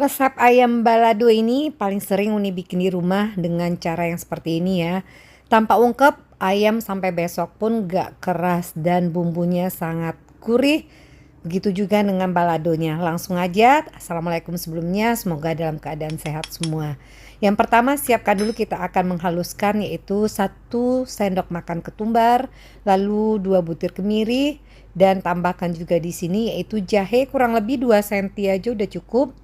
Resep ayam balado ini paling sering Uni bikin di rumah dengan cara yang seperti ini ya. Tanpa ungkep, ayam sampai besok pun gak keras dan bumbunya sangat gurih. Begitu juga dengan baladonya. Langsung aja, assalamualaikum sebelumnya, semoga dalam keadaan sehat semua. Yang pertama siapkan dulu, kita akan menghaluskan yaitu 1 sendok makan ketumbar, lalu 2 butir kemiri, dan tambahkan juga di sini yaitu jahe kurang lebih 2 cm aja udah cukup,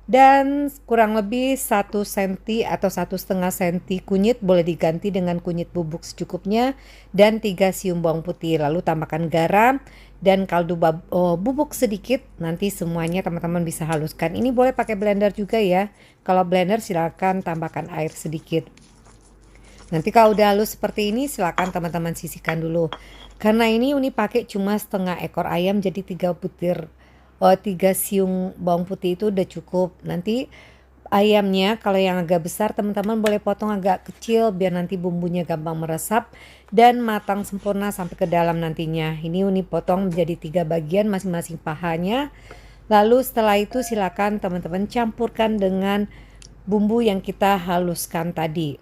dan kurang lebih 1 cm atau 1,5 cm kunyit, boleh diganti dengan kunyit bubuk secukupnya, dan 3 siung bawang putih. Lalu tambahkan garam dan kaldu bubuk sedikit. Nanti semuanya teman-teman bisa haluskan. Ini boleh pakai blender juga ya. Kalau blender silakan tambahkan air sedikit. Nanti kalau udah halus seperti ini silakan teman-teman sisihkan dulu. Karena ini Uni pakai cuma setengah ekor ayam, jadi 3 siung bawang putih itu udah cukup. Nanti ayamnya kalau yang agak besar teman-teman boleh potong agak kecil biar nanti bumbunya gampang meresap dan matang sempurna sampai ke dalam nantinya. Ini Uni potong menjadi 3 bagian masing-masing pahanya. Lalu setelah itu silakan teman-teman campurkan dengan bumbu yang kita haluskan tadi.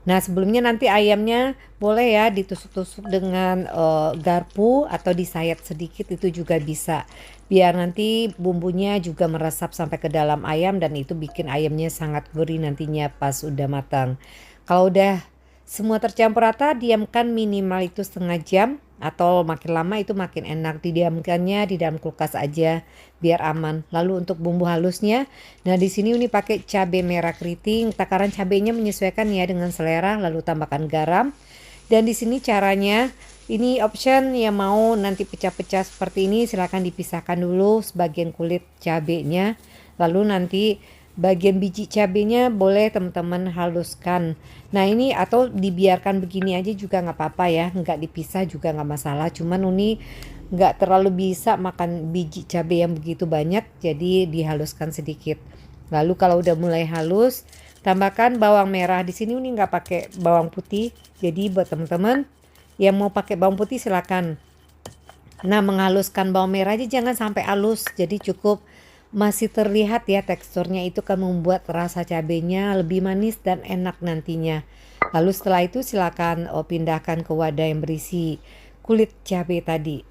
Nah, sebelumnya nanti ayamnya boleh ya ditusuk-tusuk dengan garpu atau disayat sedikit, itu juga bisa. Biar nanti bumbunya juga meresap sampai ke dalam ayam dan itu bikin ayamnya sangat gurih nantinya pas udah matang. Kalau udah semua tercampur rata, diamkan minimal itu setengah jam, atau makin lama itu makin enak. Didiamkannya di dalam kulkas aja biar aman. Lalu untuk bumbu halusnya, nah di sini Uni pakai cabai merah keriting. Takaran cabainya menyesuaikan ya dengan selera. Lalu tambahkan garam. Dan di sini caranya, ini option yang mau nanti pecah-pecah seperti ini silahkan dipisahkan dulu sebagian kulit cabenya. Lalu nanti bagian biji cabenya boleh teman-teman haluskan. Nah ini atau dibiarkan begini aja juga nggak apa-apa ya, nggak dipisah juga nggak masalah. Cuman Uni nggak terlalu bisa makan biji cabai yang begitu banyak, jadi dihaluskan sedikit. Lalu kalau udah mulai halus, tambahkan bawang merah. Di sini Uni nggak pakai bawang putih, jadi buat teman-teman yang mau pakai bawang putih silakan. Nah, menghaluskan bawang merah aja jangan sampai halus, jadi cukup masih terlihat ya teksturnya, itu kan membuat rasa cabenya lebih manis dan enak nantinya. Lalu setelah itu silakan pindahkan ke wadah yang berisi kulit cabai tadi.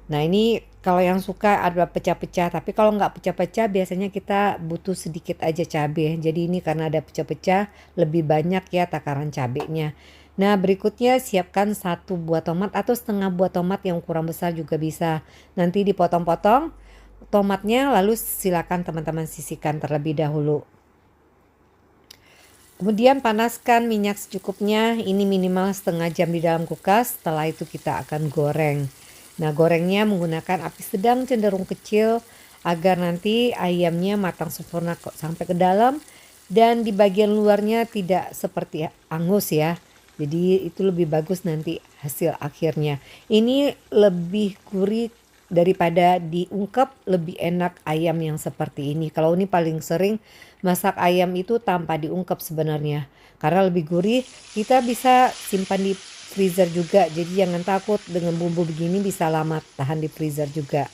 Nah ini kalau yang suka ada pecah-pecah, tapi kalau nggak pecah-pecah biasanya kita butuh sedikit aja cabai. Jadi ini karena ada pecah-pecah lebih banyak ya takaran cabenya. Nah berikutnya siapkan 1 buah tomat atau setengah buah tomat yang kurang besar juga bisa. Nanti dipotong-potong tomatnya, lalu silakan teman-teman sisihkan terlebih dahulu. Kemudian panaskan minyak secukupnya, ini minimal setengah jam di dalam kulkas. Setelah itu kita akan goreng. Nah gorengnya menggunakan api sedang cenderung kecil agar nanti ayamnya matang sempurna sampai ke dalam dan di bagian luarnya tidak seperti angus ya. Jadi itu lebih bagus nanti hasil akhirnya. Ini lebih gurih daripada diungkep, lebih enak ayam yang seperti ini. Kalau ini paling sering masak ayam itu tanpa diungkep sebenarnya. Karena lebih gurih, kita bisa simpan di freezer juga. Jadi jangan takut, dengan bumbu begini bisa lama tahan di freezer juga.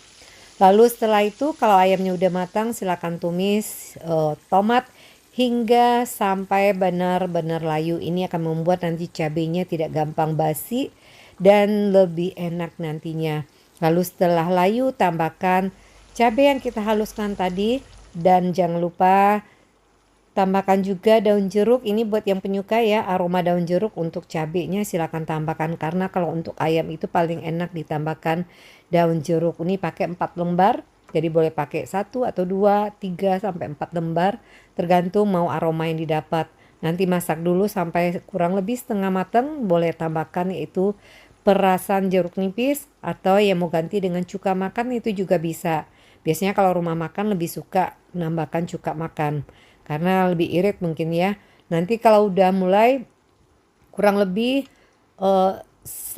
Lalu setelah itu kalau ayamnya udah matang silakan tumis tomat hingga sampai benar-benar layu. Ini akan membuat nanti cabenya tidak gampang basi dan lebih enak nantinya. Lalu setelah layu tambahkan cabai yang kita haluskan tadi dan jangan lupa tambahkan juga daun jeruk. Ini buat yang penyuka ya aroma daun jeruk, untuk cabenya silakan tambahkan karena kalau untuk ayam itu paling enak ditambahkan daun jeruk. Ini pakai 4 lembar. Jadi boleh pakai 1 atau 2, 3 sampai 4 lembar tergantung mau aroma yang didapat. Nanti masak dulu sampai kurang lebih setengah matang, boleh tambahkan yaitu perasan jeruk nipis atau yang mau ganti dengan cuka makan itu juga bisa. Biasanya kalau rumah makan lebih suka menambahkan cuka makan karena lebih irit mungkin ya. Nanti kalau udah mulai kurang lebih 1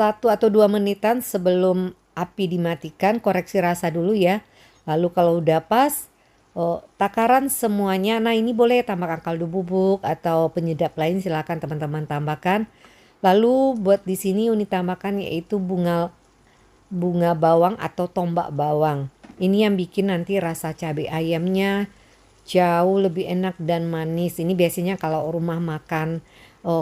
atau 2 menitan sebelum api dimatikan, koreksi rasa dulu ya. Lalu kalau udah pas takaran semuanya, nah ini boleh tambahkan kaldu bubuk atau penyedap lain, silakan teman-teman tambahkan. Lalu buat di sini Uni tambahkan yaitu bunga bawang atau tombak bawang. Ini yang bikin nanti rasa cabai ayamnya jauh lebih enak dan manis. Ini biasanya kalau rumah makan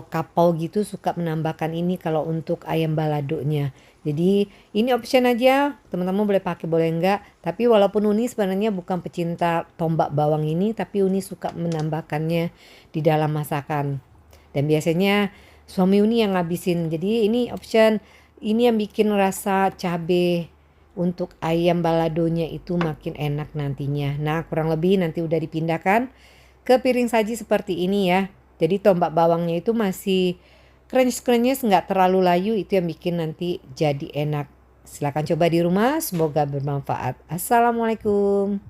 kapau gitu suka menambahkan ini kalau untuk ayam baladonya. Jadi ini option aja, teman-teman boleh pakai boleh enggak. Tapi walaupun Uni sebenarnya bukan pecinta tombak bawang ini, tapi Uni suka menambahkannya di dalam masakan. Dan biasanya suami Uni yang ngabisin. Jadi ini option, ini yang bikin rasa cabe untuk ayam baladonya itu makin enak nantinya. Nah, kurang lebih nanti udah dipindahkan ke piring saji seperti ini ya. Jadi tombak bawangnya itu masih crunch-crunchnya nggak terlalu layu, itu yang bikin nanti jadi enak. Silakan coba di rumah, semoga bermanfaat. Assalamualaikum.